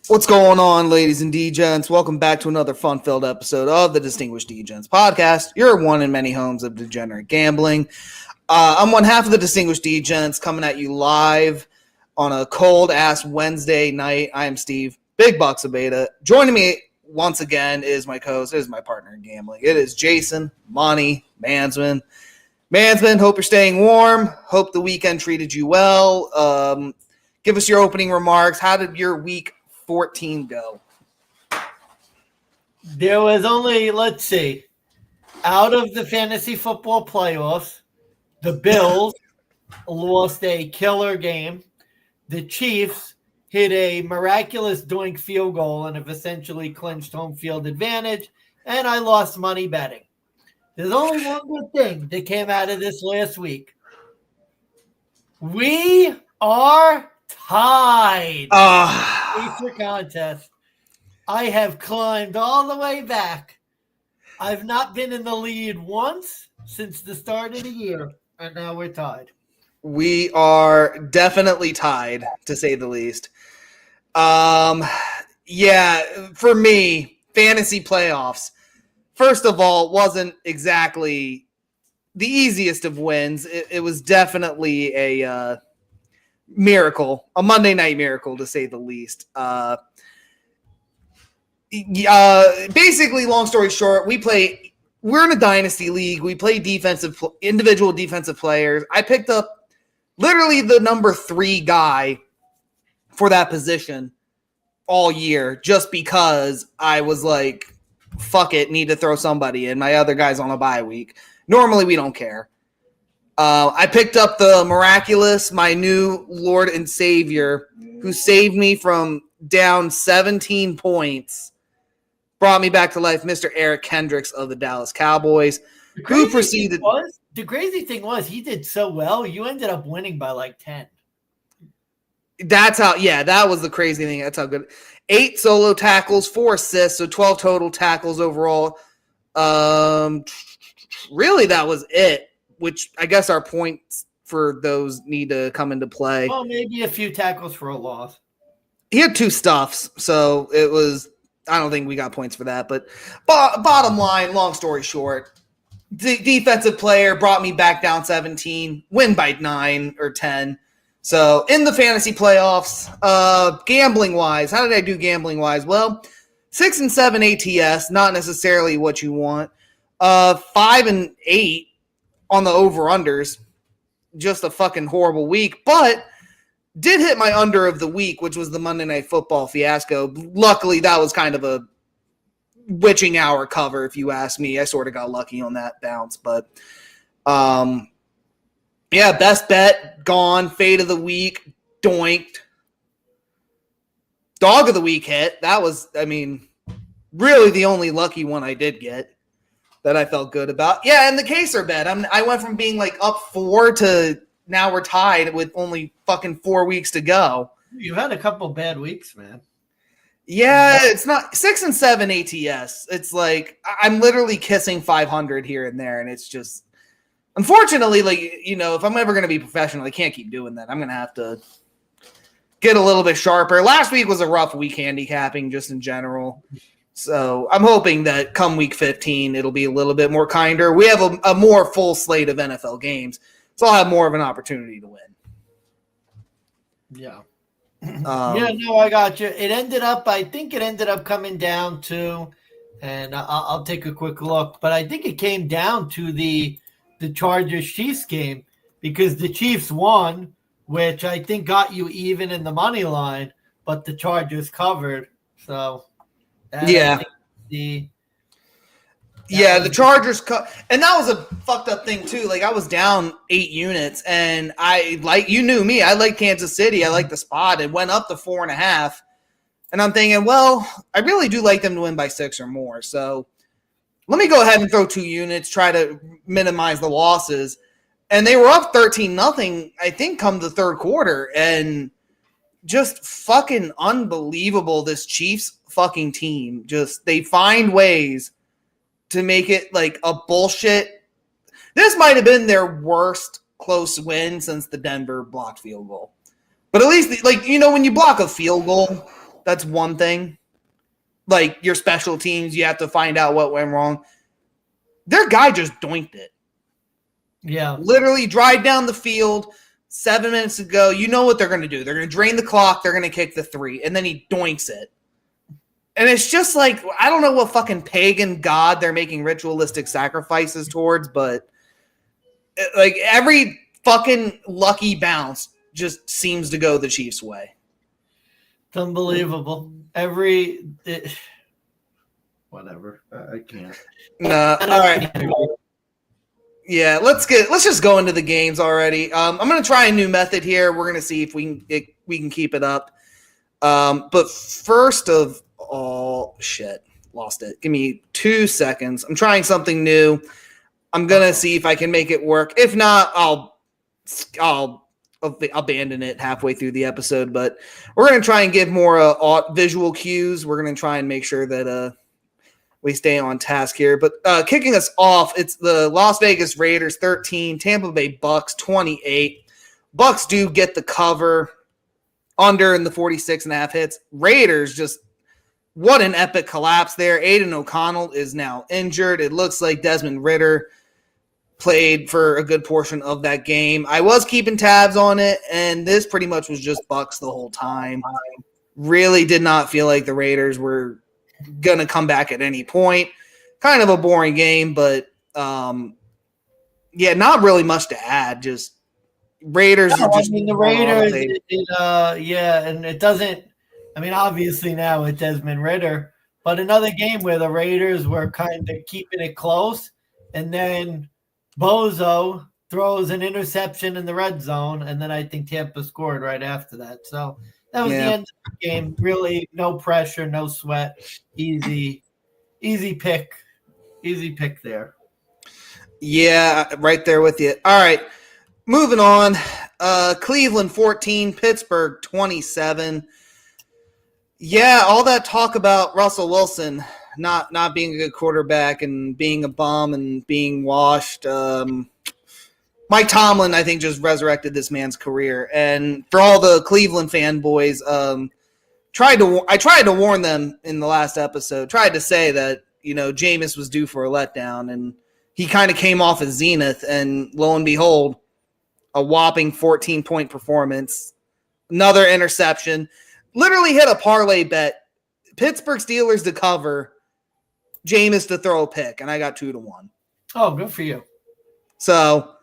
What's going on, ladies and D-Gents? Welcome back to another fun-filled episode of the Distinguished D-Gents podcast, your one in many homes of degenerate gambling. I'm one half of the Distinguished D-Gents coming at you live on a cold-ass Wednesday night. I am Steve, Big Bucks of Beta. Joining me once again is my co-host, is my partner in gambling. It is Jason, Monty, Mansman. Mansman, hope you're staying warm. Hope the weekend treated you well. Give us your opening remarks. How did your week 14 go? There was only, out of the fantasy football playoffs, the Bills lost a killer game. The Chiefs hit a miraculous doink field goal and have essentially clinched home field advantage, and I lost money betting. There's only one good thing that came out of this last week. We are tied. Future contest. I have climbed all the way back. I've not been in the lead once since the start of the year, and now we're tied. We are definitely tied, to say the least. Yeah, for me, fantasy playoffs, first of all, wasn't exactly the easiest of wins. It was definitely a miracle, a Monday night miracle, to say the least. Basically, long story short, we're in a dynasty league. We play individual defensive players. I picked up literally the number 3 guy for that position all year just because I was like, fuck it, need to throw somebody in. My other guy's on a bye week. Normally, we don't care. I picked up the miraculous, my new Lord and Savior, who saved me from down 17 points, brought me back to life, Mr. Eric Kendricks of the Dallas Cowboys, who proceeded. The crazy thing was he did so well, you ended up winning by like 10. That's how, yeah, that was the crazy thing. That's how good. 8 solo tackles, 4 assists, so 12 total tackles overall. Really, that was it. Which I guess our points for those need to come into play. Well, maybe a few tackles for a loss. He had 2 stuffs, so it was, I don't think we got points for that. But bottom line, long story short, defensive player brought me back down 17, win by 9 or 10. So in the fantasy playoffs, gambling-wise, how did I do gambling-wise? Well, 6 and 7 ATS, not necessarily what you want. 5 and 8. On the over-unders, just a fucking horrible week, but did hit my under of the week, which was the Monday Night Football fiasco. Luckily, that was kind of a witching hour cover, if you ask me. I sort of got lucky on that bounce, but yeah, best bet, gone. Fade of the week, doinked. Dog of the week hit. That was, really the only lucky one I did get that I felt good about. Yeah, and the Kaser bet. I went from being like up 4 to now we're tied with only fucking 4 weeks to go. You've had a couple bad weeks, man. Yeah, it's not 6 and 7 ATS. It's like I'm literally kissing 500 here and there, and it's just unfortunately, if I'm ever going to be professional, I can't keep doing that. I'm going to have to get a little bit sharper. Last week was a rough week handicapping just in general. So I'm hoping that come week 15, it'll be a little bit more kinder. We have a more full slate of NFL games, so I'll have more of an opportunity to win. Yeah. I got you. I think it ended up coming down to, and I'll take a quick look, but I think it came down to the Chargers-Chiefs game because the Chiefs won, which I think got you even in the money line, but the Chargers covered, so... The Chargers cut, and that was a fucked up thing too. Like I was down 8 units, and you knew me. I like Kansas City. I like the spot. It went up to 4.5, and I'm thinking, well, I really do like them to win by 6 or more. So let me go ahead and throw 2 units, try to minimize the losses. And they were up 13-0, I think, come the third quarter, and just fucking unbelievable. This Chiefs fucking team, just they find ways to make it like a bullshit. This might have been their worst close win since the Denver blocked field goal. But at least, when you block a field goal, That's one thing. Like your special teams, you have to find out what went wrong. Their guy just doinked it. Yeah. Literally drive down the field 7 minutes ago. You know what they're going to do. They're going to drain the clock. They're going to kick the 3. And then he doinks it. And it's just like, I don't know what fucking pagan god they're making ritualistic sacrifices towards, but like every fucking lucky bounce just seems to go the Chiefs' way. It's unbelievable. Whatever. I can't. Nah, all right. Yeah, let's just go into the games already. I'm gonna try a new method here. We're gonna see if we can keep it up. But first of all, shit, lost it. Give me 2 seconds. I'm trying something new. I'm gonna see if I can make it work. If not, I'll abandon it halfway through the episode. But we're gonna try and give more visual cues. We're gonna try and make sure that we stay on task here. But kicking us off, it's the Las Vegas Raiders 13, Tampa Bay Bucks 28. Bucks do get the cover under in the 46.5 hits. Raiders just, what an epic collapse there. Aiden O'Connell is now injured. It looks like Desmond Ridder played for a good portion of that game. I was keeping tabs on it, and this pretty much was just Bucks the whole time. Really did not feel like the Raiders were going to come back at any point. Kind of a boring game, but yeah, not really much to add. Just Raiders are just the Raiders, and it doesn't, obviously now with Desmond Ridder, but another game where the Raiders were kind of keeping it close, and then Bozo throws an interception in the red zone, and then I think Tampa scored right after that. So that was the end of the game. Really, no pressure, no sweat. Easy pick. Easy pick there. Yeah, right there with you. All right, moving on. Cleveland 14, Pittsburgh 27. Yeah, all that talk about Russell Wilson not being a good quarterback and being a bum and being washed. Mike Tomlin, I think, just resurrected this man's career. And for all the Cleveland fanboys, I tried to warn them in the last episode, tried to say that, Jameis was due for a letdown, and he kind of came off as zenith, and lo and behold, a whopping 14-point performance, another interception, literally hit a parlay bet, Pittsburgh Steelers to cover, Jameis to throw a pick, and I got 2-1. Oh, good for you. So,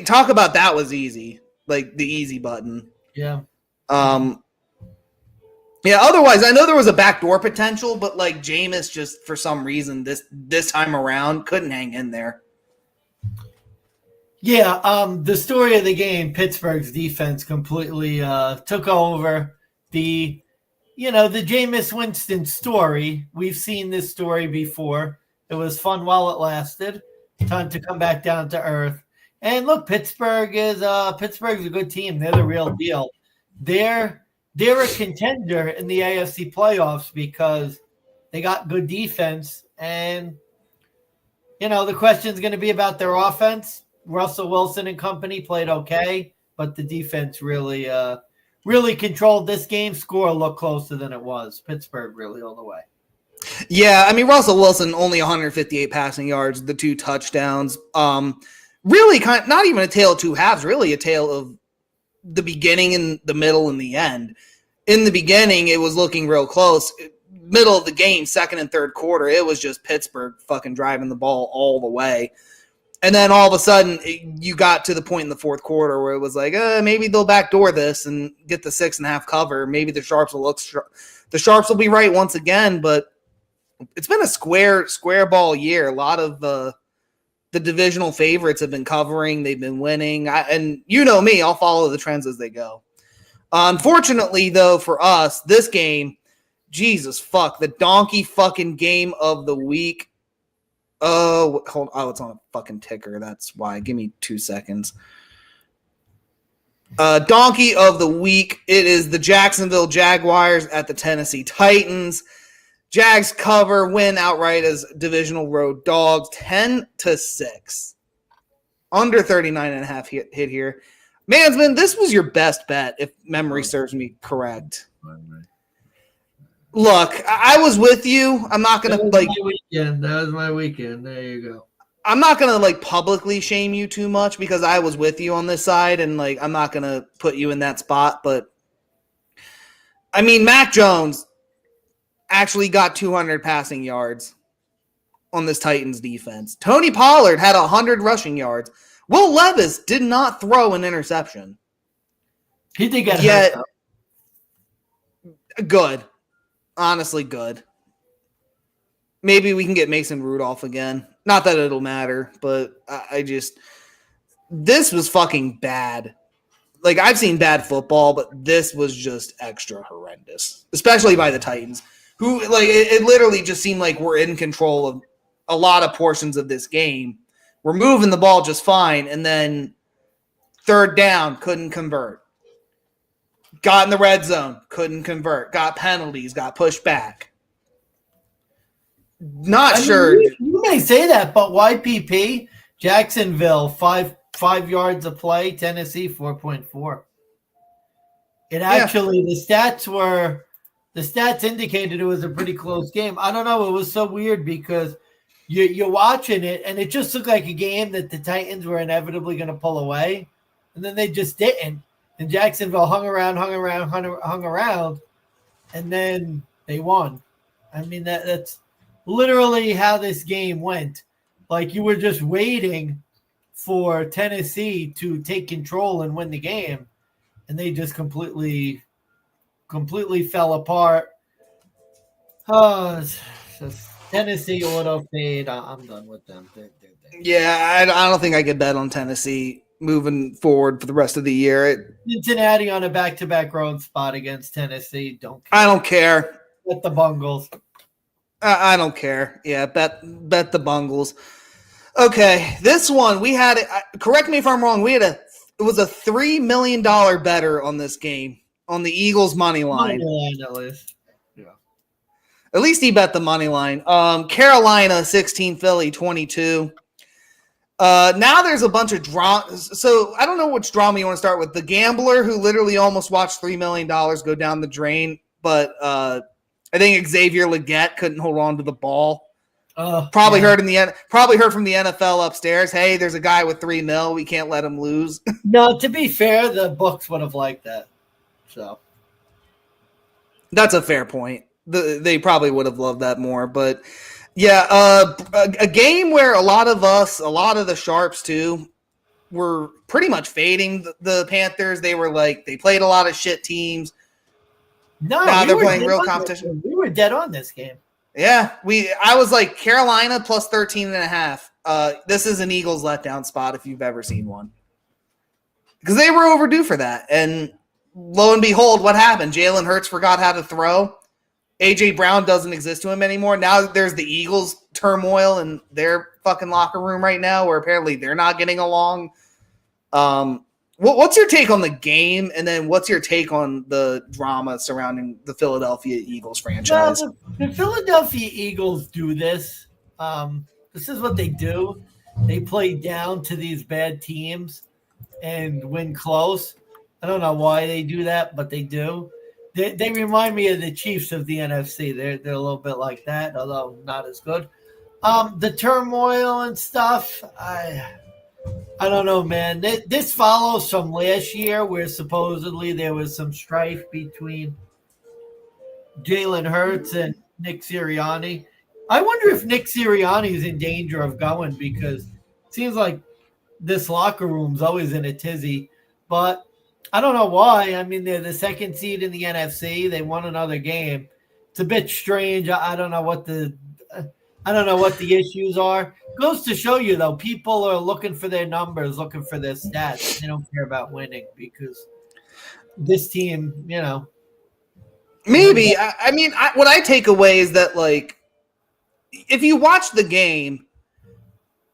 talk about that was easy, like the easy button. Yeah. Yeah, otherwise, I know there was a backdoor potential, but like Jameis just for some reason this time around couldn't hang in there. Yeah, the story of the game, Pittsburgh's defense completely took over. The Jameis Winston story, we've seen this story before. It was fun while it lasted. Time to come back down to earth. And look, Pittsburgh's a good team. They're the real deal. They're a contender in the AFC playoffs because they got good defense. And, the question's going to be about their offense. Russell Wilson and company played okay, but the defense really controlled this game. Score looked closer than it was. Pittsburgh really all the way. Yeah, Russell Wilson only 158 passing yards, the 2 touchdowns. Really not even a tale of two halves, really a tale of the beginning and the middle and the end. In the beginning, it was looking real close. Middle of the game, second and third quarter, it was just Pittsburgh fucking driving the ball all the way. And then all of a sudden, you got to the point in the fourth quarter where it was like, maybe they'll backdoor this and get the 6.5 cover. Maybe the Sharps will be right once again. But it's been a square ball year. A lot of the divisional favorites have been covering. They've been winning. And you know me, I'll follow the trends as they go. Unfortunately, though, for us, this game, Jesus fuck, the donkey fucking game of the week. Oh, hold on. Oh, it's on a fucking ticker. That's why. Give me 2 seconds. Donkey of the week. It is the Jacksonville Jaguars at the Tennessee Titans. Jags cover, win outright as divisional road dogs, 10-6. Under 39.5 hit here. Mansman, this was your best bet, if memory serves me correct. Look, I was with you. I'm not gonna That was my weekend. There you go. I'm not gonna publicly shame you too much because I was with you on this side, and I'm not gonna put you in that spot. But I mean, Mac Jones actually got 200 passing yards on this Titans defense. Tony Pollard had 100 rushing yards. Will Levis did not throw an interception. He did get hurt, though. Good. Honestly, good. Maybe we can get Mason Rudolph again. Not that it'll matter, but this was fucking bad. I've seen bad football, but this was just extra horrendous, especially by the Titans, who it literally just seemed like we're in control of a lot of portions of this game. We're moving the ball just fine, and then third down, couldn't convert. Got in the red zone, couldn't convert. Got penalties, got pushed back. Not sure. You may say that, but YPP, Jacksonville, 5 yards a play, Tennessee 4.4. It actually the stats indicated it was a pretty close game. I don't know, it was so weird because you're watching it and it just looked like a game that the Titans were inevitably going to pull away, and then they just didn't. And Jacksonville hung around, and then they won. I mean, that's literally how this game went. You were just waiting for Tennessee to take control and win the game, and they just completely fell apart. Oh, Tennessee auto fade. I'm done with them. Yeah, I don't think I could bet on Tennessee moving forward for the rest of the year. Cincinnati on a back-to-back road spot against Tennessee. I don't care. Bet the Bungles. I don't care. Yeah, bet the Bungles. Okay, this one we had. Correct me if I'm wrong. It was a $3 million better on this game on the Eagles money line. At least. Yeah. At least he bet the money line. Carolina 16, Philly 22. Now there's a bunch of drama. So I don't know which drama you want to start with. The gambler who literally almost watched $3 million go down the drain, but I think Xavier Legette couldn't hold on to the ball. Probably heard from the NFL upstairs. Hey, there's a guy with $3 million. We can't let him lose. No, to be fair, the books would have liked that. So that's a fair point. They probably would have loved that more, but. Yeah, a game where a lot of the sharps too, were pretty much fading the Panthers. They were they played a lot of shit teams. No, now they're playing real competition. We were dead on this game. Yeah, I was Carolina plus 13.5. This is an Eagles letdown spot if you've ever seen one. Because they were overdue for that. And lo and behold, what happened? Jalen Hurts forgot how to throw. A.J. Brown doesn't exist to him anymore. Now there's the Eagles turmoil in their fucking locker room right now where apparently they're not getting along. What's your take on the game? And then what's your take on the drama surrounding the Philadelphia Eagles franchise? Well, the Philadelphia Eagles do this. This is what they do. They play down to these bad teams and win close. I don't know why they do that, but they do. They remind me of the Chiefs of the NFC. They're a little bit like that, although not as good. The turmoil and stuff, I don't know, man. This follows from last year where supposedly there was some strife between Jalen Hurts and Nick Sirianni. I wonder if Nick Sirianni is in danger of going because it seems like this locker room's always in a tizzy. But I don't know why. I mean, they're the second seed in the NFC. They won another game. It's a bit strange. I don't know what the issues are. Goes to show you, though, people are looking for their numbers, looking for their stats. They don't care about winning because this team, Maybe. What I take away is that, if you watch the game,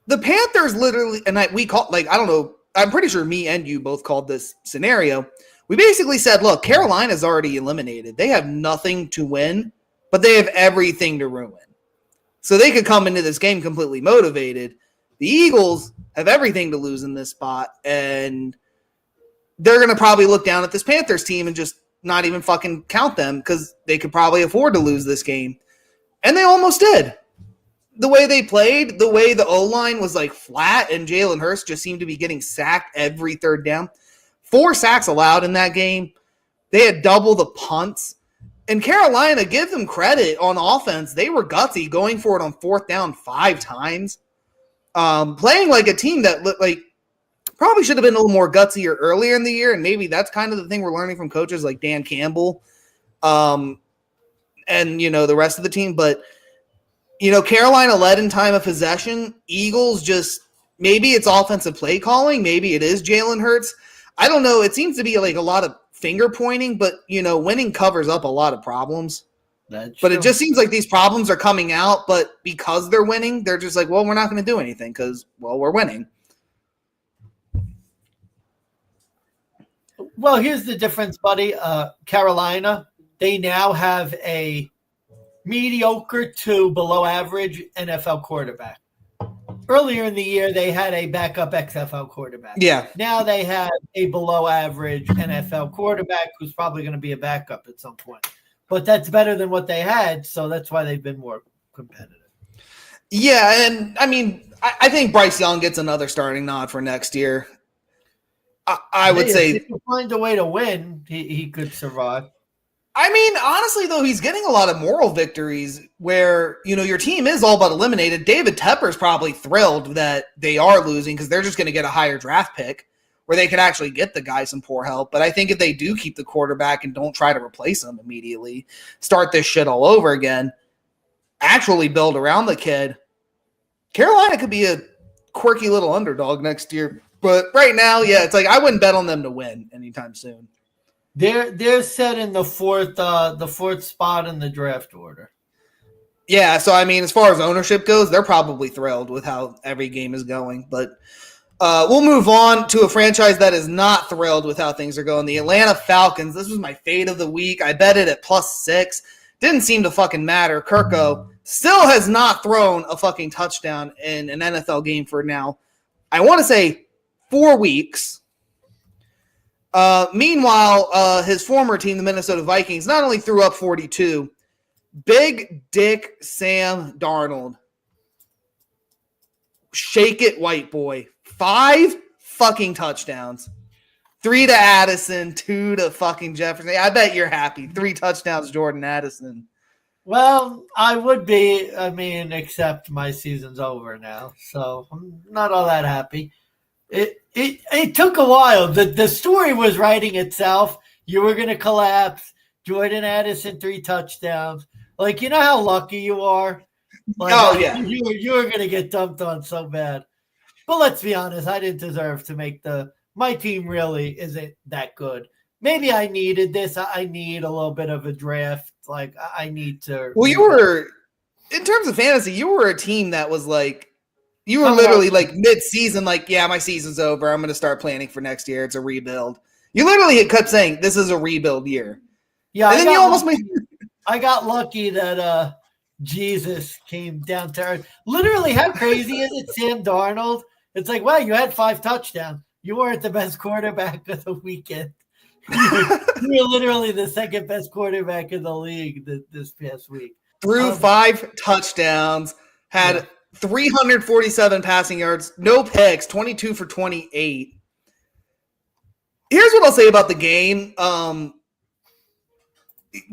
the Panthers literally, and we call, I don't know, I'm pretty sure me and you both called this scenario. We basically said, look, Carolina's already eliminated. They have nothing to win, but they have everything to ruin. So they could come into this game completely motivated. The Eagles have everything to lose in this spot, and they're going to probably look down at this Panthers team and just not even fucking count them because they could probably afford to lose this game. And they almost did. The way they played, the way the O-line was like flat, and Jalen Hurts just seemed to be getting sacked every third down. 4 sacks allowed in that game. They had double the punts. And Carolina, give them credit on offense. They were gutsy, going for it on 4th down 5 times. Playing like a team that like probably should have been a little more gutsier earlier in the year, and maybe that's kind of the thing we're learning from coaches like Dan Campbell, and the rest of the team. But Carolina led in time of possession. Eagles just maybe it's offensive play calling, maybe it is Jalen Hurts. I don't know. It seems to be like a lot of finger pointing, but winning covers up a lot of problems. But it just seems like these problems are coming out, but because they're winning, they're just like, well, we're not going to do anything because, well, we're winning. Well, here's the difference, buddy. Carolina, they now have a mediocre to below average NFL quarterback. Earlier in the year, they had a backup XFL quarterback. Yeah. Now they have a below average NFL quarterback who's probably going to be a backup at some point. But that's better than what they had, so that's why they've been more competitive. Yeah, and I mean, I think Bryce Young gets another starting nod for next year. I would say if you find a way to win, he could survive. I mean, honestly, though, he's getting a lot of moral victories where, your team is all but eliminated. David Tepper's probably thrilled that they are losing because they're just going to get a higher draft pick where they could actually get the guy some poor help. But I think if they do keep the quarterback and don't try to replace him immediately, start this shit all over again, actually build around the kid, Carolina could be a quirky little underdog next year. But right now, yeah, it's like I wouldn't bet on them to win anytime soon. They're set in the fourth spot in the draft order. Yeah, so I mean, as far as ownership goes, they're probably thrilled with how every game is going. But we'll move on to a franchise that is not thrilled with how things are going. The Atlanta Falcons. This was my fade of the week. I bet it at +6. Didn't seem to fucking matter. Kirko still has not thrown a fucking touchdown in an NFL game for now, I want to say 4 weeks. Meanwhile, his former team, the Minnesota Vikings, not only threw up 42, Big Dick Sam Darnold. Shake it, white boy. 5 fucking touchdowns. 3 to Addison, 2 to fucking Jefferson. I bet you're happy. 3 touchdowns, Jordan Addison. Well, I would be, except my season's over now, so I'm not all that happy. It took a while. The story was writing itself. You were going to collapse. Jordan Addison, 3 touchdowns. Like, you know how lucky you are? Like, yeah. You were going to get dumped on so bad. But let's be honest, I didn't deserve to make my team really isn't that good. Maybe I needed this. I need a little bit of a draft. Like, I need to. Well, you were, in terms of fantasy, you were a team that was like, you were literally like mid-season, like, yeah, my season's over. I'm going to start planning for next year. It's a rebuild. You literally kept saying, this is a rebuild year. Yeah, and then you almost made. I got lucky that Jesus came down to earth. Literally, how crazy is it, Sam Darnold? It's like, wow, you had 5 touchdowns. You weren't the best quarterback of the weekend. You were literally the second best quarterback in the league this past week. Threw 5 touchdowns, had 347 passing yards, no picks, 22 for 28. Here's what I'll say about the game.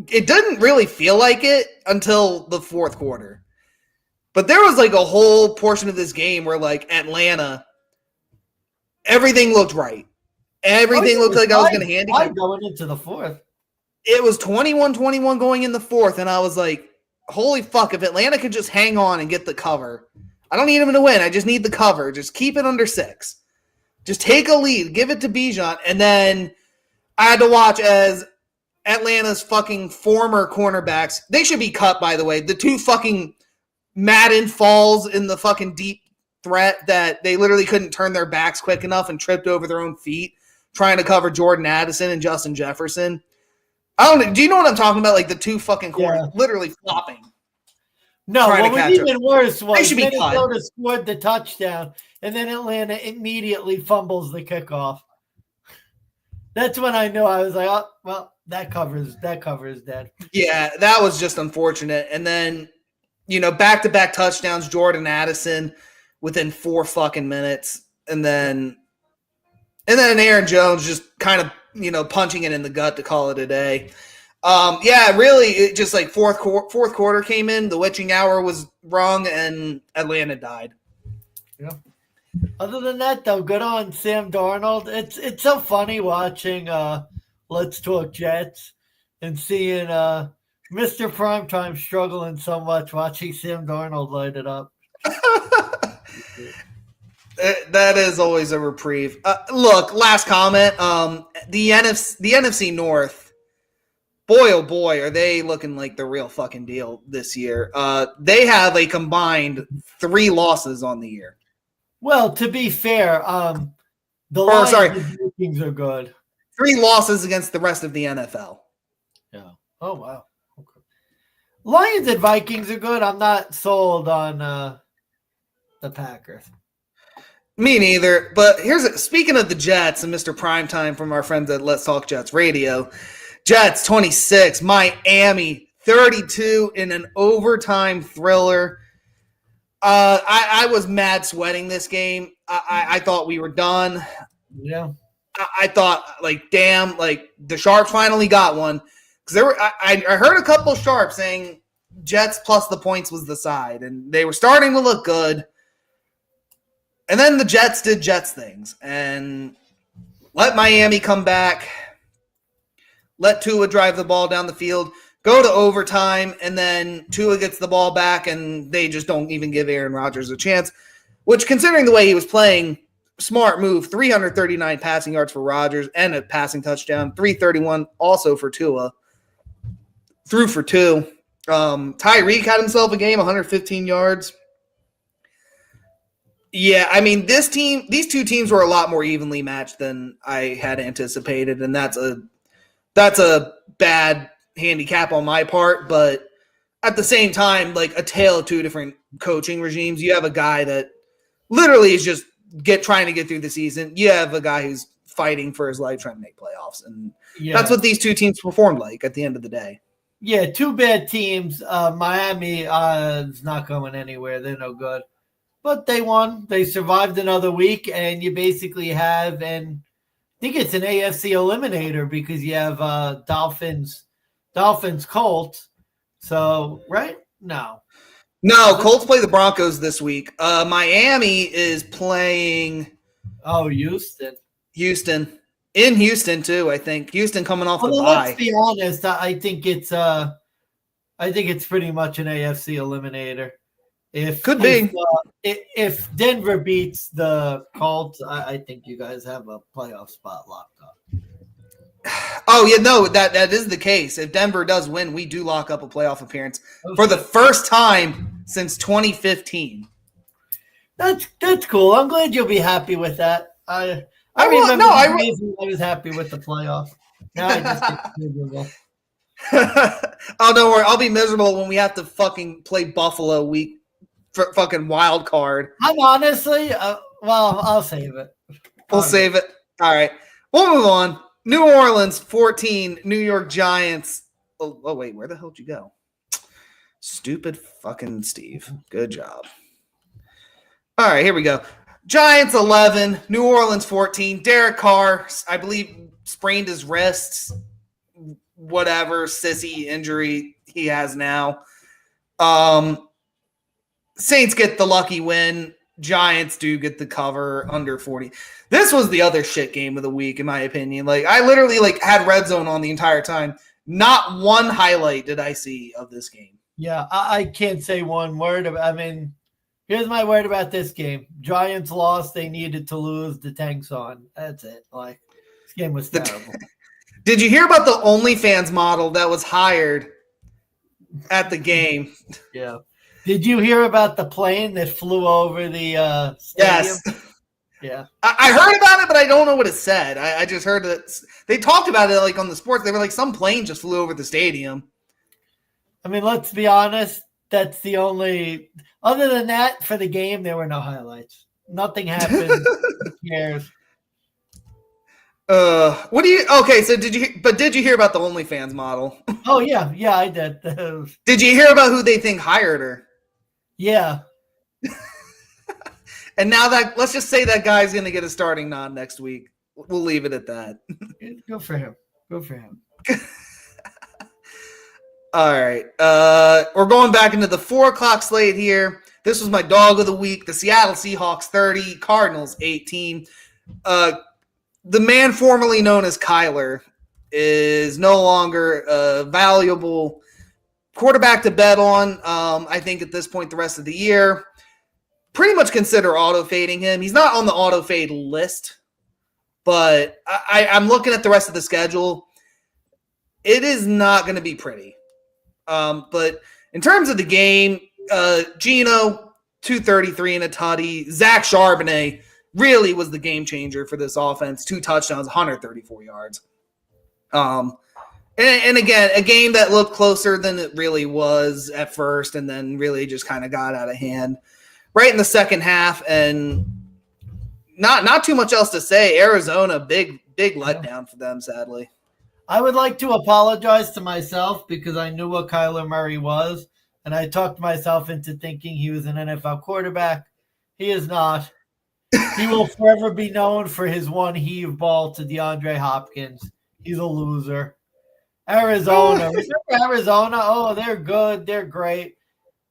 It didn't really feel like it until the 4th quarter. But there was like a whole portion of this game where like Atlanta, everything looked right. Everything looked like I was going to handicap. Going into the 4th. It was 21-21 going in the 4th, and I was like, holy fuck, if Atlanta could just hang on and get the cover. I don't need them to win. I just need the cover. Just keep it under 6. Just take a lead. Give it to Bijan. And then I had to watch as Atlanta's fucking former cornerbacks. They should be cut, by the way. The 2 fucking Madden falls in the fucking deep threat that they literally couldn't turn their backs quick enough and tripped over their own feet trying to cover Jordan Addison and Justin Jefferson. I don't know. Do you know what I'm talking about? Like the 2 fucking corners literally flopping. No, what was even worse was Minnesota scored the touchdown, and then Atlanta immediately fumbles the kickoff. That's when I knew. I was like, oh, well, that covers that. Yeah, that was just unfortunate. And then, back-to-back touchdowns, Jordan Addison within 4 fucking minutes. And then Aaron Jones just kind of, punching it in the gut to call it a day. Yeah, really, it just like fourth quarter came in, the witching hour was rung, and Atlanta died. Yeah. Other than that, though, good on Sam Darnold. It's so funny watching Let's Talk Jets and seeing Mr. Primetime struggling so much, watching Sam Darnold light it up. That is always a reprieve. Look, last comment. The NFC North, boy oh boy, are they looking like the real fucking deal this year. They have a combined 3 losses on the year. Well, to be fair, Vikings are good. 3 losses against the rest of the NFL. Yeah. Oh wow. Okay. Lions and Vikings are good. I'm not sold on the Packers. Me neither. But speaking of the Jets and Mr. Primetime from our friends at Let's Talk Jets Radio, Jets 26, Miami 32 in an overtime thriller. I was mad sweating this game. I thought we were done. Yeah. I thought, damn, the Sharps finally got one. Because I heard a couple of Sharps saying Jets plus the points was the side, and they were starting to look good. And then the Jets did Jets things and let Miami come back, let Tua drive the ball down the field, go to overtime, and then Tua gets the ball back, and they just don't even give Aaron Rodgers a chance, which, considering the way he was playing, smart move. 339 passing yards for Rodgers and a passing touchdown, 331 also for Tua. Threw for 2. Tyreek had himself a game, 115 yards. Yeah, I mean, these 2 teams were a lot more evenly matched than I had anticipated, and that's a bad handicap on my part, but at the same time, a tale of 2 different coaching regimes. You have a guy that literally is just trying to get through the season. You have a guy who's fighting for his life trying to make playoffs, and that's what these 2 teams performed like at the end of the day. Yeah, 2 bad teams. Miami is not going anywhere. They're no good. But they won. They survived another week, and you basically have, and I think it's an AFC eliminator because you have Dolphins, Colts. So, right? No, Colts play the Broncos this week. Miami is playing. Oh, Houston. In Houston too, I think. Houston coming off the bye. Let's be honest. I think it's pretty much an AFC eliminator. If Denver beats the Colts, I think you guys have a playoff spot locked up. Oh yeah, no, that is the case. If Denver does win, we do lock up a playoff appearance for the first time since 2015. That's cool. I'm glad you'll be happy with that. I was happy with the playoff. Now I just get miserable. Oh, don't worry. I'll be miserable when we have to fucking play Buffalo week for fucking wild card. I'm honestly, I'll save it. We'll save it. All right. We'll move on. New Orleans 14, New York Giants. Oh wait, where the hell did you go? Stupid fucking Steve. Good job. All right, here we go. Giants 11, New Orleans 14. Derek Carr, I believe, sprained his wrists. Whatever sissy injury he has now. Saints get the lucky win. Giants do get the cover under 40. This was the other shit game of the week, in my opinion. I literally had red zone on the entire time. Not one highlight did I see of this game. Yeah, I can't say one word here's my word about this game. Giants lost. They needed to lose. The tank's on. That's it. This game was terrible. Did you hear about the OnlyFans model that was hired at the game? Yeah. Did you hear about the plane that flew over the stadium? Yes. Yeah. I heard about it, but I don't know what it said. I just heard that they talked about it on the sports. They were some plane just flew over the stadium. Let's be honest. That's the only – other than that, for the game, there were no highlights. Nothing happened. Who cares? What do you? Okay, so did you hear about the OnlyFans model? Oh yeah, I did. Did you hear about who they think hired her? Yeah. And now that let's just say that guy's going to get a starting nod next week. We'll leave it at that. Good for him. Good for him. All right. We're going back into the 4:00 slate here. This was my dog of the week. The Seattle Seahawks 30, Cardinals 18. The man formerly known as Kyler is no longer a valuable quarterback to bet on. I think at this point, the rest of the year, pretty much consider auto-fading him. He's not on the auto-fade list, but I'm looking at the rest of the schedule. It is not going to be pretty. But in terms of the game, Geno, 233 and a tutty. Zach Charbonnet really was the game changer for this offense. 2 touchdowns, 134 yards. And again, a game that looked closer than it really was at first, and then really just kind of got out of hand right in the second half. And not too much else to say. Arizona, big letdown for them, sadly. I would like to apologize to myself because I knew what Kyler Murray was, and I talked myself into thinking he was an NFL quarterback. He is not. He will forever be known for his one heave ball to DeAndre Hopkins. He's a loser. Arizona. Remember Arizona? Oh, they're good. They're great.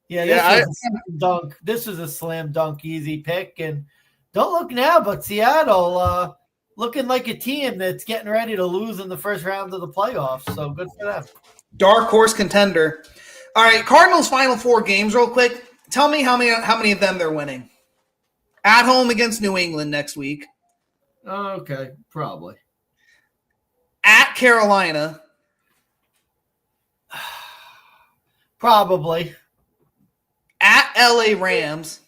Yeah, this was a slam dunk. This was a slam dunk easy pick. And don't look now, but Seattle looking like a team that's getting ready to lose in the first round of the playoffs. So good for them. Dark horse contender. All right, Cardinals' final 4 games real quick. Tell me how many of them they're winning. At home against New England next week. Okay, probably. At Carolina. Probably. At LA Rams.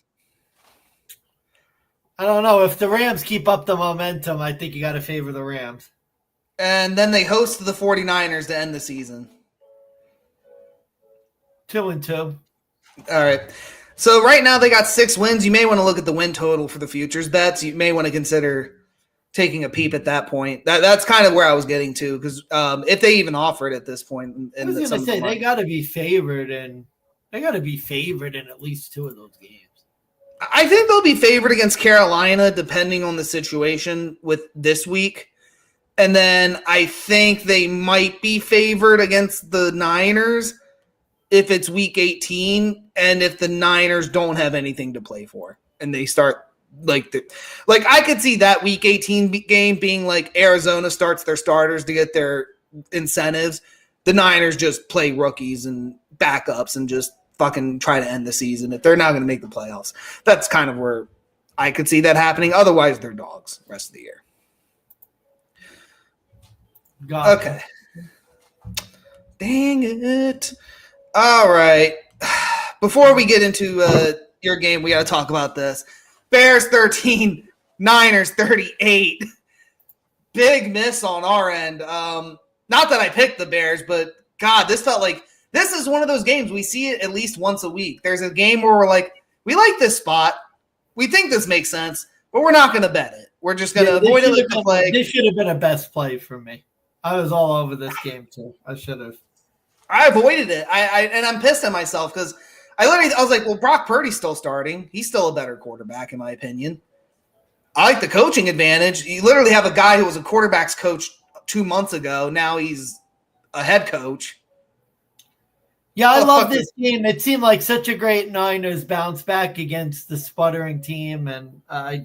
I don't know. If the Rams keep up the momentum, I think you got to favor the Rams. And then they host the 49ers to end the season. 2-2. All right. So right now they got 6 wins. You may want to look at the win total for the futures bets. You may want to consider taking a peep at that point. That's kind of where I was getting to, because if they even offer it at this point. I was going to say they got to be favored, and they got to be favored in at least 2 of those games. I think they'll be favored against Carolina, depending on the situation with this week. And then I think they might be favored against the Niners if it's week 18 and if the Niners don't have anything to play for and they start like I could see that week 18 game being like Arizona starts their starters to get their incentives. The Niners just play rookies and backups and just fucking try to end the season if they're not going to make the playoffs. That's kind of where I could see that happening. Otherwise, they're dogs the rest of the year. Okay. Dang it. All right. Before we get into your game, we got to talk about this. Bears 13, Niners 38. Big miss on our end. Not that I picked the Bears, but God, this felt like this is one of those games we see it at least once a week. There's a game where we're like, we like this spot. We think this makes sense, but we're not going to bet it. We're just going to avoid it like the plague. This should have been a best play for me. I was all over this game too. I should have. I avoided it. And I'm pissed at myself because I was like, well, Brock Purdy's still starting. He's still a better quarterback, in my opinion. I like the coaching advantage. You literally have a guy who was a quarterback's coach 2 months ago. Now he's a head coach. Yeah, I love this game. It seemed like such a great Niners bounce back against the sputtering team, and I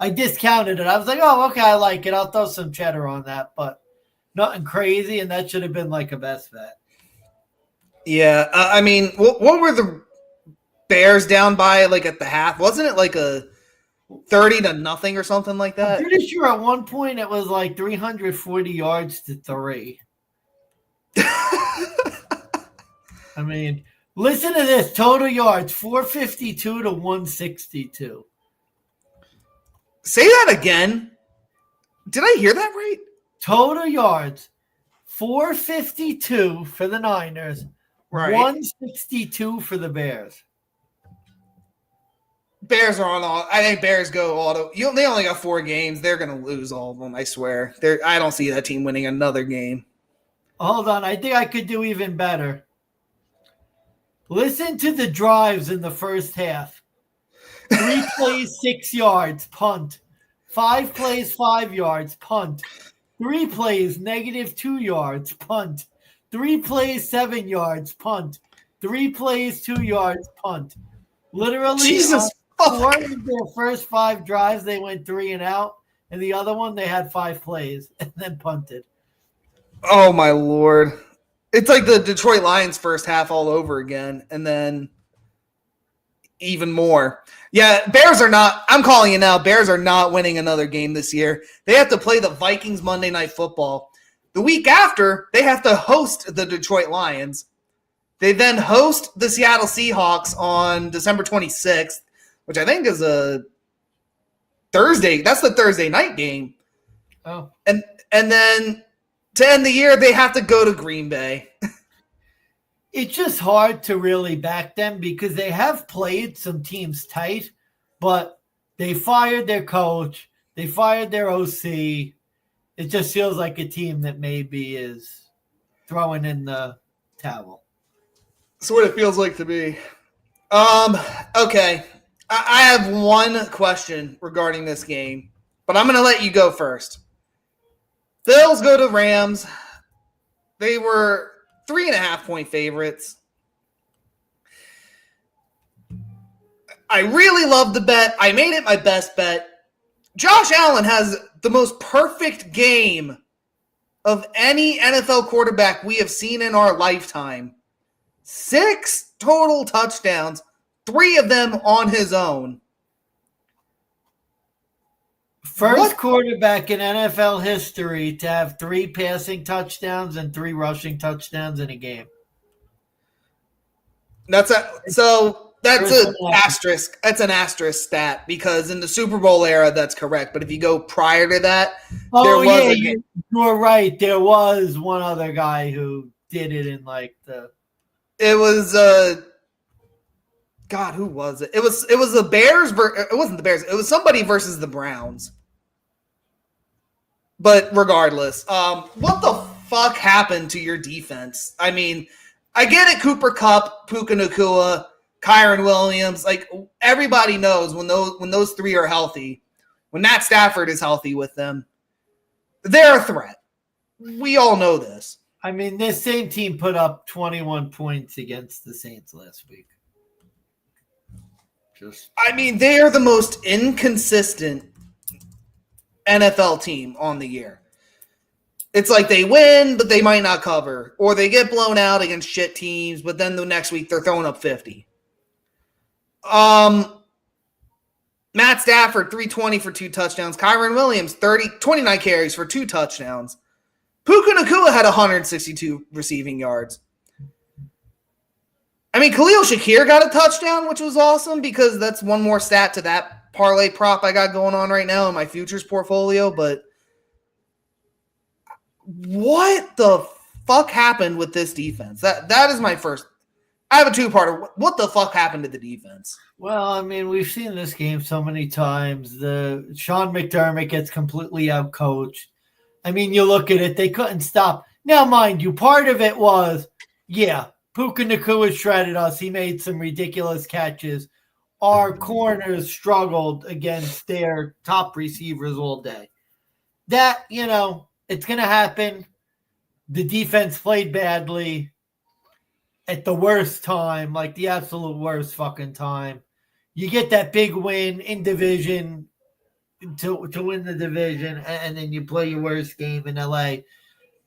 discounted it. I was like, oh, okay, I like it. I'll throw some cheddar on that, but nothing crazy, and that should have been like a best bet. Yeah, I mean, what were the Bears down by like at the half? Wasn't it like a 30-0 or something like that? I'm pretty sure at one point it was like 340 yards to 3. I mean, listen to this. Total yards, 452 to 162. Say that again. Did I hear that right? Total yards, 452 for the Niners, right. 162 for the Bears. Bears are on all. I think Bears go auto. They only got 4 games. They're going to lose all of them. I swear. I don't see that team winning another game. Hold on. I think I could do even better. Listen to the drives in the first half. 3 plays, 6 yards, punt. 5 plays, 5 yards, punt. 3 plays, -2 yards, punt. 3 plays, 7 yards, punt. 3 plays, 2 yards, punt. Literally, Jesus on fuck. 4 of their first 5 drives, they went 3 and out. And the other one, they had 5 plays and then punted. Oh, my Lord. It's like the Detroit Lions first half all over again. And then even more. Yeah, Bears are not – I'm calling it now. Bears are not winning another game this year. They have to play the Vikings Monday Night Football. The week after, they have to host the Detroit Lions. They then host the Seattle Seahawks on December 26th, which I think is a Thursday. That's the Thursday night game. Oh. And then to end the year, they have to go to Green Bay. It's just hard to really back them because they have played some teams tight, but they fired their coach. They fired their OC. It just feels like a team that maybe is throwing in the towel. That's what it feels like to me. Okay. I have one question regarding this game, but I'm going to let you go first. Bills go to Rams. They were 3.5-point favorites. I really love the bet. I made it my best bet. Josh Allen has the most perfect game of any NFL quarterback we have seen in our lifetime. 6 total touchdowns, 3 of them on his own. First quarterback in NFL history to have 3 passing touchdowns and 3 rushing touchdowns in a game. That's an asterisk. That's an asterisk stat because in the Super Bowl era, that's correct. But if you go prior to that, you're right. There was one other guy who did it in like the. It was God, who was it? It was the Bears. It wasn't the Bears. It was somebody versus the Browns. But regardless, what the fuck happened to your defense? I mean, I get it. Cooper Kupp, Puka Nacua, Kyron Williams. Like everybody knows when those 3 are healthy, when Matt Stafford is healthy with them, they're a threat. We all know this. I mean, this same team put up 21 points against the Saints last week. They are the most inconsistent NFL team on the year. It's like they win, but they might not cover. Or they get blown out against shit teams, but then the next week they're throwing up 50. Matt Stafford, 320 for 2 touchdowns. Kyron Williams, 29 carries for 2 touchdowns. Puka Nacua had 162 receiving yards. I mean, Khalil Shakir got a touchdown, which was awesome because that's one more stat to that parlay prop I got going on right now in my futures portfolio. But what the fuck happened with this defense? That is my first. I have a 2-parter. What the fuck happened to the defense? Well, I mean, we've seen this game so many times. The Sean McDermott gets completely outcoached. I mean, you look at it, they couldn't stop. Now, mind you, part of it was, Puka Nacua shredded us. He made some ridiculous catches. Our corners struggled against their top receivers all day. That, it's going to happen. The defense played badly at the worst time, like the absolute worst fucking time. You get that big win in division to win the division, and then you play your worst game in LA.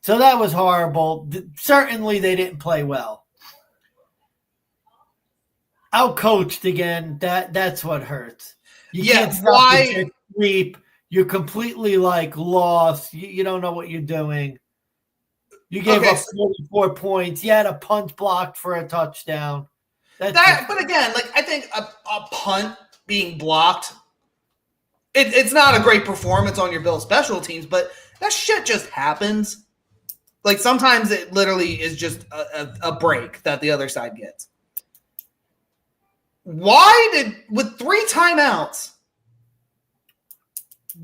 So that was horrible. Certainly they didn't play well. Outcoached again, that's what hurts. You can't stop the sweep. You're completely lost. You don't know what you're doing. You gave up 44 points. You had a punt blocked for a touchdown. But again, I think a punt being blocked, it's not a great performance on your Bills special teams, but that shit just happens. Sometimes it literally is just a break that the other side gets. with 3 timeouts,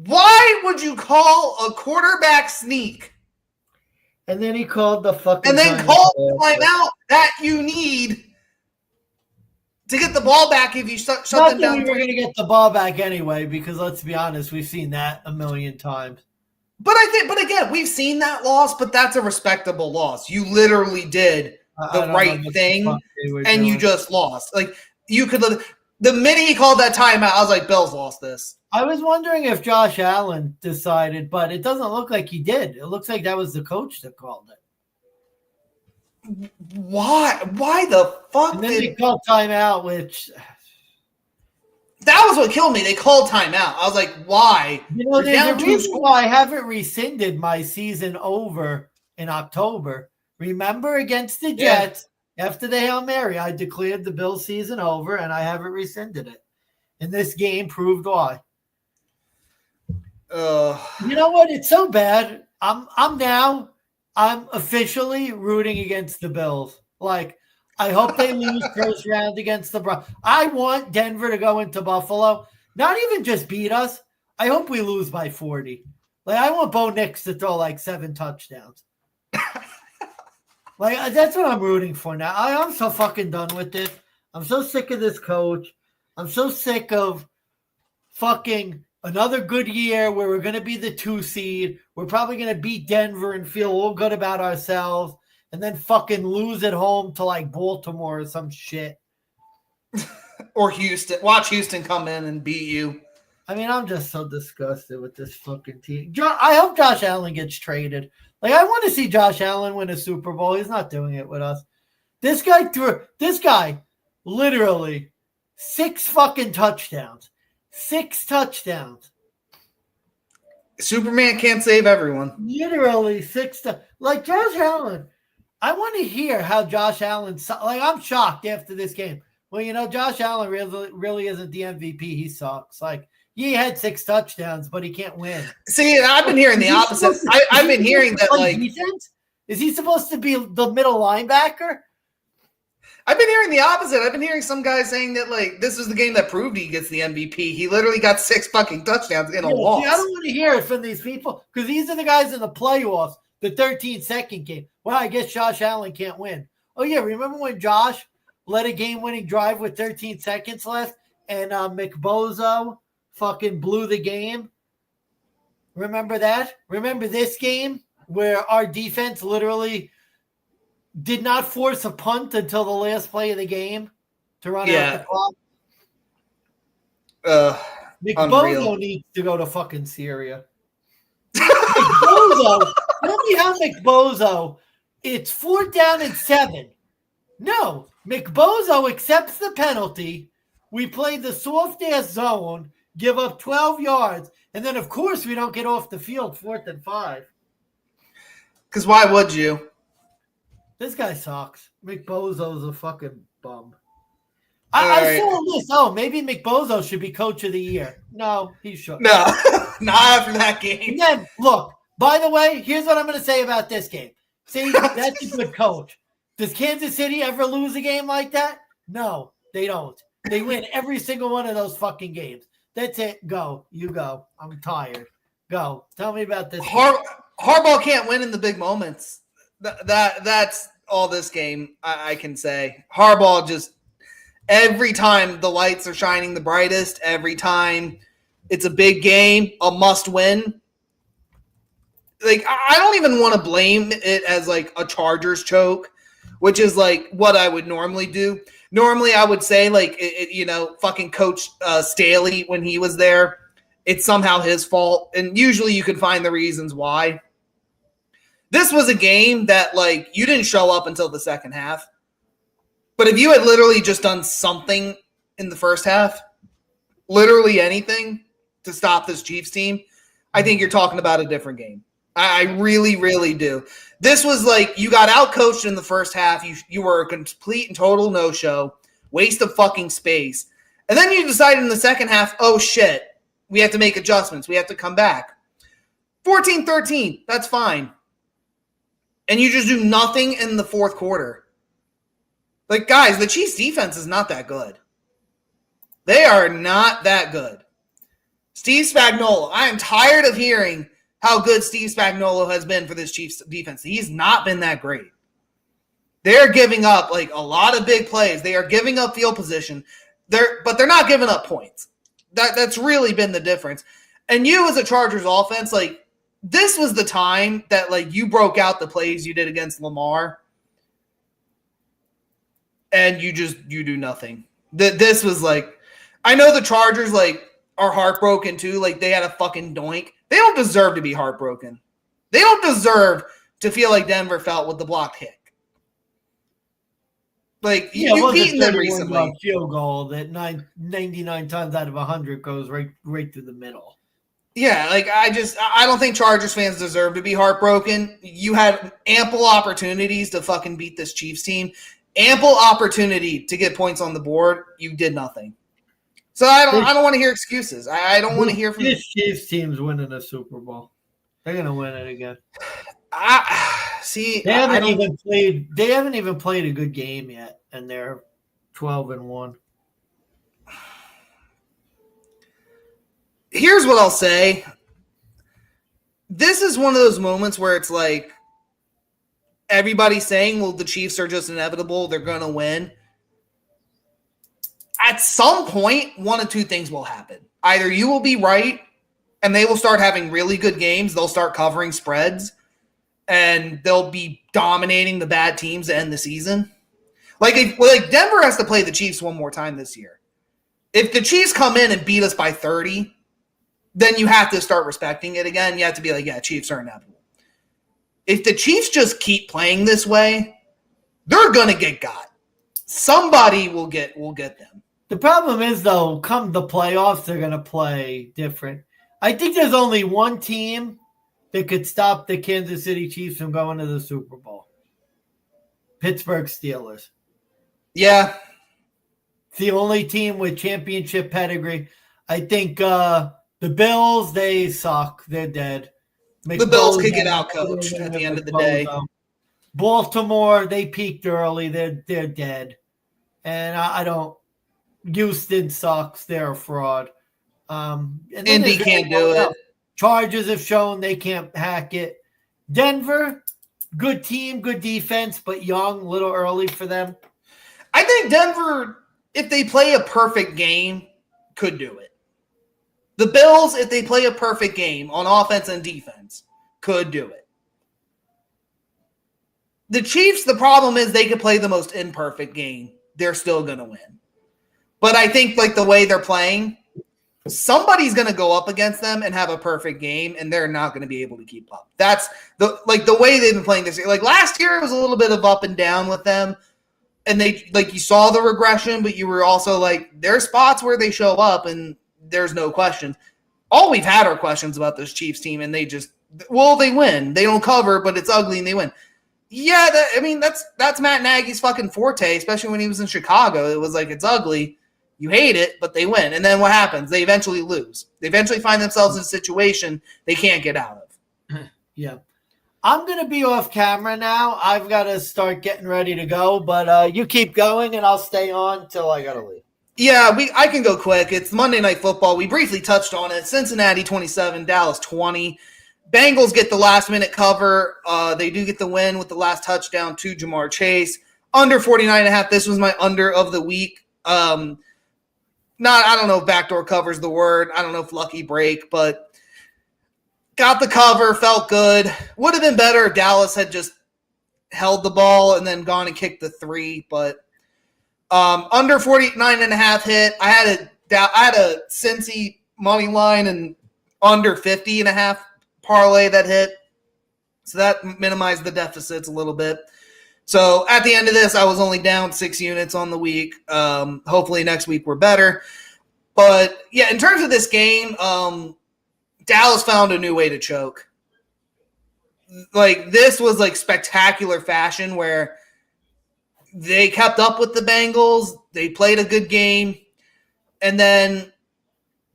why would you call a quarterback sneak? And then he called the fucking and then call the timeout that you need to get the ball back if you shut them down. We were going to get the ball back anyway, because let's be honest, we've seen that a million times. But again, we've seen that loss, but that's a respectable loss. You literally did the right thing, and you just lost. Like, you could, the minute he called that timeout, I was like, Bills lost this. I was wondering if Josh Allen decided, but it doesn't look like he did. It looks like that was the coach that called it. Why the fuck? And then they called timeout, which... That was what killed me. They called timeout. I was like, why? You know, there's a reason why I haven't rescinded my season over in October. Remember, against the Jets, after the Hail Mary, I declared the Bills season over, and I haven't rescinded it. And this game proved why. You know what? It's so bad. I'm officially rooting against the Bills. Like, I hope they lose first round against the Browns. I want Denver to go into Buffalo, not even just beat us. I hope we lose by 40. Like, I want Bo Nix to throw like 7 touchdowns. Like, that's what I'm rooting for now. I'm so fucking done with this. I'm so sick of this coach. I'm so sick of fucking another good year where we're going to be the 2 seed. We're probably going to beat Denver and feel all good about ourselves, and then fucking lose at home to like Baltimore or some shit. Or Houston. Watch Houston come in and beat you. I mean, I'm just so disgusted with this fucking team. I hope Josh Allen gets traded. Like, I want to see Josh Allen win a Super Bowl. He's not doing it with us. This guy literally 6 fucking touchdowns. 6 touchdowns. Superman can't save everyone. Literally 6. Like, Josh Allen. I want to hear how Josh Allen. Like, I'm shocked after this game. Well, you know, Josh Allen really isn't the MVP. He sucks. Like, he had 6 touchdowns, but he can't win. See, I've been hearing the opposite. I've been hearing that, like, defense? Is he supposed to be the middle linebacker? I've been hearing the opposite. I've been hearing some guys saying that, like, this is the game that proved he gets the MVP. He literally got 6 fucking touchdowns in a loss. See, I don't want to hear it from these people, because these are the guys in the playoffs, the 13-second game. Well, I guess Josh Allen can't win. Oh, yeah, remember when Josh led a game-winning drive with 13 seconds left, and McBozo fucking blew the game? Remember that? Remember this game where our defense literally did not force a punt until the last play of the game to run out the clock? McBozo needs to go to fucking Syria. McBozo, tell me how McBozo, it's 4th down and 7. No, McBozo accepts the penalty. We play the soft-ass zone, give up 12 yards, and then, of course, we don't get off the field 4th and 5. Because why would you? This guy sucks. McBozo's a fucking bum. I saw this. Oh, maybe McBozo should be coach of the year. No, he shouldn't. No, not after that game. And then, look, by the way, here's what I'm going to say about this game. See, that's a good coach. Does Kansas City ever lose a game like that? No, they don't. They win every single one of those fucking games. That's it. Go. You go. I'm tired. Go. Tell me about this. Harbaugh can't win in the big moments. That's all this game I can say. Harbaugh just, every time the lights are shining the brightest, every time it's a big game, a must win. Like, I don't even want to blame it as like a Chargers choke, which is like what I would normally do. Normally I would say, like, fucking Coach Staley, when he was there, it's somehow his fault. And usually you can find the reasons why. This was a game that, like, you didn't show up until the second half. But if you had literally just done something in the first half, literally anything to stop this Chiefs team, I think you're talking about a different game. I really, really do. This was like, you got outcoached in the first half. You were a complete and total no-show, waste of fucking space. And then you decided in the second half, oh shit, we have to make adjustments. We have to come back. 14-13, that's fine. And you just do nothing in the fourth quarter. Like, guys, the Chiefs defense is not that good. They are not that good. Steve Spagnuolo, I am tired of hearing how good Steve Spagnuolo has been for this Chiefs defense. He's not been that great. They're giving up like a lot of big plays. They are giving up field position. But they're not giving up points. That's really been the difference. And you as a Chargers offense, like this was the time that like you broke out the plays you did against Lamar. And you do nothing. This was like, I know the Chargers like are heartbroken too. Like they had a fucking doink. They don't deserve to be heartbroken. They don't deserve to feel like Denver felt with the blocked kick. Like you've beaten them recently. Field goal that 99 times out of 100 goes right through the middle. Yeah, like I don't think Chargers fans deserve to be heartbroken. You had ample opportunities to fucking beat this Chiefs team. Ample opportunity to get points on the board. You did nothing. So I don't want to hear excuses. I don't want to hear from this Chiefs team's winning a Super Bowl. They're gonna win it again. They haven't even played a good game yet, and they're 12-1. Here's what I'll say. This is one of those moments where it's like everybody's saying, well, the Chiefs are just inevitable. They're going to win. At some point, one of two things will happen. Either you will be right and they will start having really good games. They'll start covering spreads and they'll be dominating the bad teams to end the season. Like Denver has to play the Chiefs one more time this year. If the Chiefs come in and beat us by 30, then you have to start respecting it again. You have to be like, yeah, Chiefs are inevitable. If the Chiefs just keep playing this way, they're going to get got. Somebody will get them. The problem is, though, come the playoffs, they're going to play different. I think there's only one team that could stop the Kansas City Chiefs from going to the Super Bowl. Pittsburgh Steelers. Yeah. It's the only team with championship pedigree. I think the Bills, they suck. They're dead. The Bills could get out-coached at the end of the day. Baltimore, they peaked early. They're dead. And I don't – Houston sucks. They're a fraud. Indy can't do it. Chargers have shown they can't hack it. Denver, good team, good defense, but young, a little early for them. I think Denver, if they play a perfect game, could do it. The Bills, if they play a perfect game on offense and defense, could do it. The Chiefs, the problem is they could play the most imperfect game. They're still going to win. But I think like the way they're playing, somebody's going to go up against them and have a perfect game, and they're not going to be able to keep up. That's the way they've been playing this year. Like last year, it was a little bit of up and down with them. And they you saw the regression, but you were also like, there's spots where they show up and there's no questions. All we've had are questions about this Chiefs team, and they win. They don't cover, but it's ugly and they win. Yeah, that's Matt Nagy's fucking forte, especially when he was in Chicago. It was like, it's ugly. You hate it, but they win. And then what happens? They eventually lose. They eventually find themselves in a situation they can't get out of. Yeah. I'm going to be off camera now. I've got to start getting ready to go, but you keep going and I'll stay on till I got to leave. Yeah, I can go quick. It's Monday Night Football. We briefly touched on it. Cincinnati 27, Dallas 20. Bengals get the last-minute cover. They do get the win with the last touchdown to Jamar Chase. Under 49.5. This was my under of the week. I don't know if backdoor cover's the word. I don't know if lucky break, but got the cover, felt good. Would have been better if Dallas had just held the ball and then gone and kicked the 3, but under 49.5 hit. I had a Cincy money line and under 50.5 parlay that hit. So that minimized the deficits a little bit. So at the end of this, I was only down 6 units on the week. Hopefully next week we're better. But yeah, in terms of this game, Dallas found a new way to choke. Like this was like spectacular fashion where they kept up with the Bengals. They played a good game. And then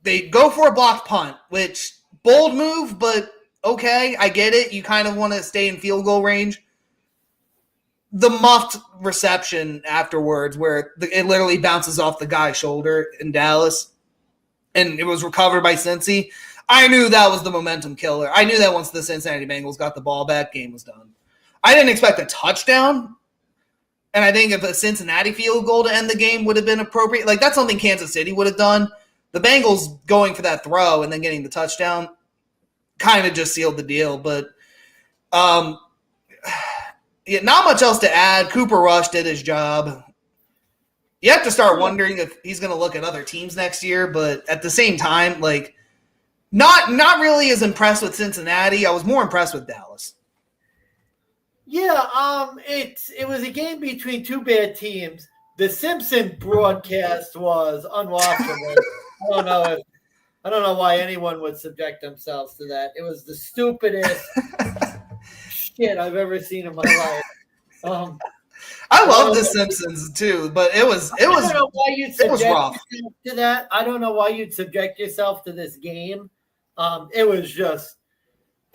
they go for a blocked punt, which bold move, but okay, I get it. You kind of want to stay in field goal range. the muffed reception afterwards where it literally bounces off the guy's shoulder in Dallas and it was recovered by Cincy, I knew that was the momentum killer. I knew that once the Cincinnati Bengals got the ball back, game was done. I didn't expect a touchdown, and I think if a Cincinnati field goal to end the game would have been appropriate, like that's something Kansas City would have done. The Bengals going for that throw and then getting the touchdown kind of just sealed the deal. But yeah, not much else to add. Cooper Rush did his job. You have to start wondering if he's going to look at other teams next year, but at the same time, like not really as impressed with Cincinnati. I was more impressed with Dallas. Yeah, it was a game between two bad teams. The Simpson broadcast was unwatchable. I don't know why anyone would subject themselves to that. It was the stupidest shit I've ever seen in my life. I love The Simpsons too, but it was rough. Yourself to that. I don't know why you'd subject yourself to this game. It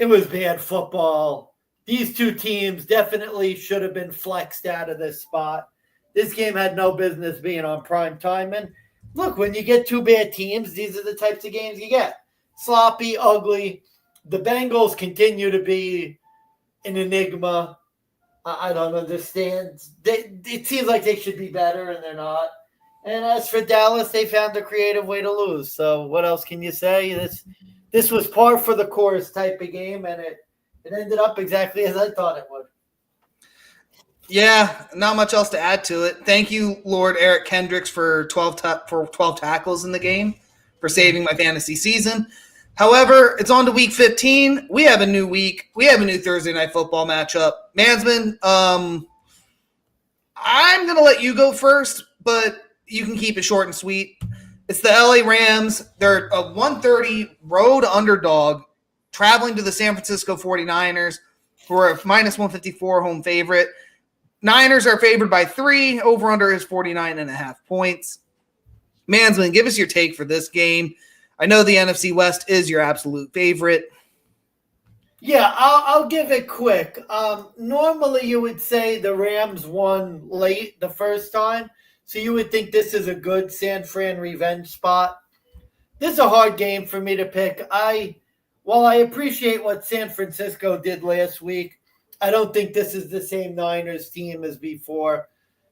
was bad football. These two teams definitely should have been flexed out of this spot. This game had no business being on prime time. And look, when you get two bad teams, these are the types of games you get. Sloppy, ugly. The Bengals continue to be an enigma. I don't understand. It seems like they should be better, and they're not. And as for Dallas, they found a creative way to lose. So what else can you say? This was par for the course type of game, and it ended up exactly as I thought it would. Yeah, not much else to add to it. Thank you, Lord Eric Kendricks, for 12 tackles in the game, for saving my fantasy season. However, it's on to week 15. We have a new week. We have a new Thursday night football matchup. Mansman, I'm going to let you go first, but you can keep it short and sweet. It's the LA Rams. They're a 130 road underdog traveling to the San Francisco 49ers, who are a minus 154 home favorite. Niners are favored by 3. Over-under is 49.5 points. Mansman, give us your take for this game. I know the NFC West is your absolute favorite. Yeah, I'll give it quick. Normally, you would say the Rams won late the first time, so you would think this is a good San Fran revenge spot. This is a hard game for me to pick. While I appreciate what San Francisco did last week, I don't think this is the same Niners team as before.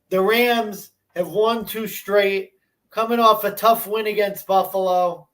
The Rams have won 2 straight, coming off a tough win against Buffalo.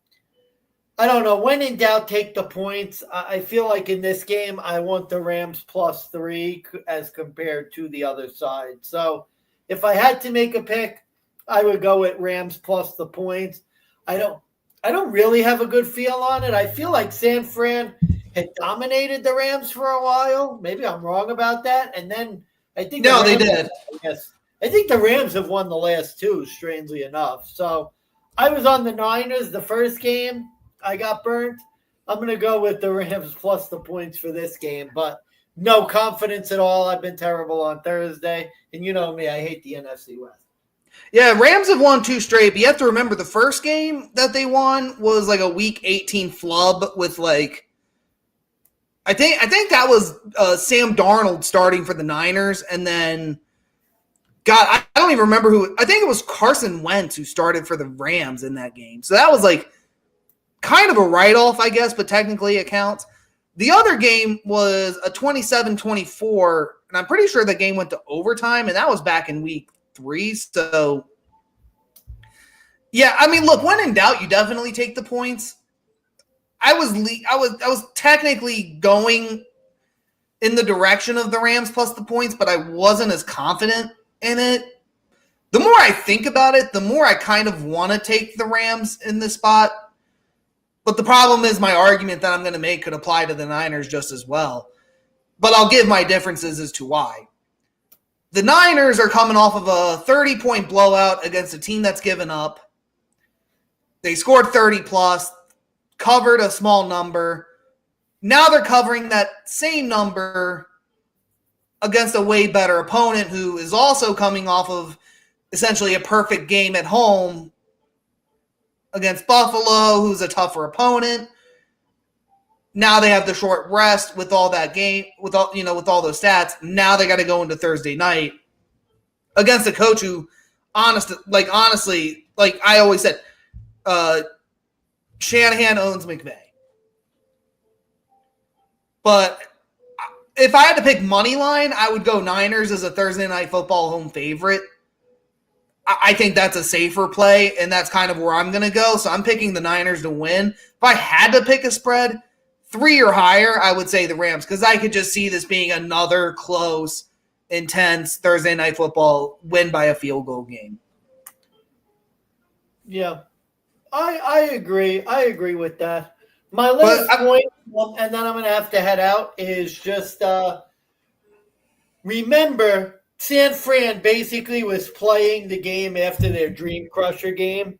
I don't know. When in doubt, take the points. I feel like in this game, I want the Rams plus 3 as compared to the other side. So if I had to make a pick, I would go with Rams plus the points. I don't really have a good feel on it. I feel like San Fran had dominated the Rams for a while. Maybe I'm wrong about that. And then I think they did. Yes, I think the Rams have won the last 2, strangely enough. So I was on the Niners the first game. I got burnt. I'm going to go with the Rams plus the points for this game, but no confidence at all. I've been terrible on Thursday, and you know me, I hate the NFC West. Yeah, Rams have won 2 straight, but you have to remember the first game that they won was like a week 18 flub with like I think that was Sam Darnold starting for the Niners, and then I don't even remember who. I think it was Carson Wentz who started for the Rams in that game. So that was like kind of a write-off, I guess, but technically it counts. The other game was a 27-24, and I'm pretty sure the game went to overtime, and that was back in week 3. So, yeah, I mean, look, when in doubt, you definitely take the points. I was technically going in the direction of the Rams plus the points, but I wasn't as confident in it. The more I think about it, the more I kind of want to take the Rams in this spot. But the problem is my argument that I'm going to make could apply to the Niners just as well. But I'll give my differences as to why. The Niners are coming off of a 30-point blowout against a team that's given up. They scored 30+, covered a small number. Now they're covering that same number against a way better opponent who is also coming off of essentially a perfect game at home against Buffalo, who's a tougher opponent. Now they have the short rest with all that game, with all those stats. Now they got to go into Thursday night against a coach who, honestly, like I always said, Shanahan owns McVay. But if I had to pick money line, I would go Niners as a Thursday Night Football home favorite. I think that's a safer play, and that's kind of where I'm going to go. So I'm picking the Niners to win. If I had to pick a spread, 3 or higher, I would say the Rams, because I could just see this being another close, intense Thursday Night Football win by a field goal game. Yeah, I agree. I agree with that. My last point, and then I'm going to have to head out, is just remember San Fran basically was playing the game after their Dream Crusher game,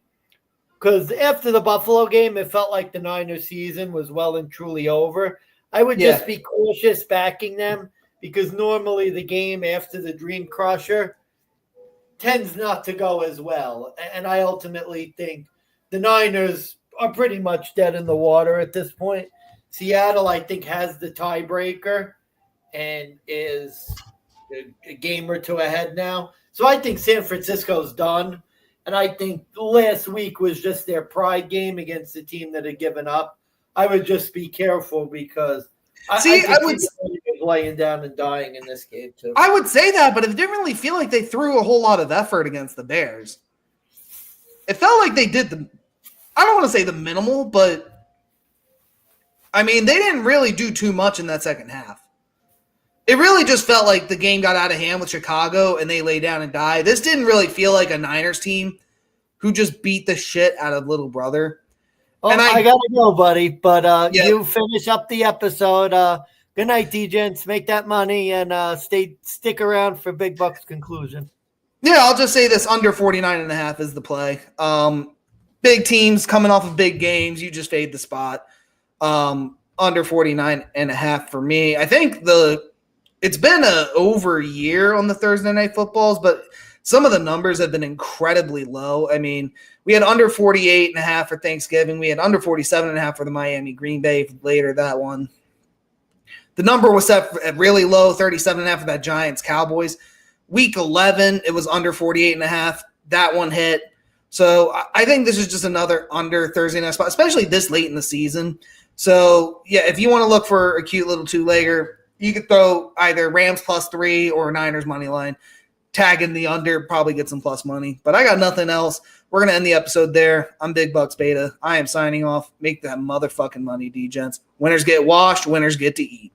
because after the Buffalo game, it felt like the Niners season was well and truly over. I would just be cautious backing them, because normally the game after the Dream Crusher tends not to go as well. And I ultimately think the Niners are pretty much dead in the water at this point. Seattle, I think, has the tiebreaker and is a game or two ahead now. So I think San Francisco's done. And I think last week was just their pride game against the team that had given up. I would just be careful, because I would laying down and dying in this game too. I would say that, but it didn't really feel like they threw a whole lot of effort against the Bears. It felt like they did I don't want to say the minimal, but I mean, they didn't really do too much in that second half. It really just felt like the game got out of hand with Chicago and they lay down and die. This didn't really feel like a Niners team who just beat the shit out of little brother. Oh, and I got to go, buddy, but you finish up the episode. Good night, D-Gents. Make that money and stick around for Big Buck's conclusion. Yeah, I'll just say this, under 49.5 is the play. Big teams coming off of big games. You just fade the spot. Under 49.5 for me. I think it's been over a year on the Thursday Night Footballs, but some of the numbers have been incredibly low. I mean, we had under 48.5 for Thanksgiving. We had under 47.5 for the Miami Green Bay later, that one. The number was set at really low, 37.5 for that Giants Cowboys. Week 11, it was under 48.5. That one hit. So I think this is just another under Thursday night spot, especially this late in the season. So, yeah, if you want to look for a cute little two-legger, you could throw either Rams +3 or Niners money line. Tag in the under, probably get some plus money. But I got nothing else. We're going to end the episode there. I'm Big Bucks Beta. I am signing off. Make that motherfucking money, D-Gents. Winners get washed. Winners get to eat.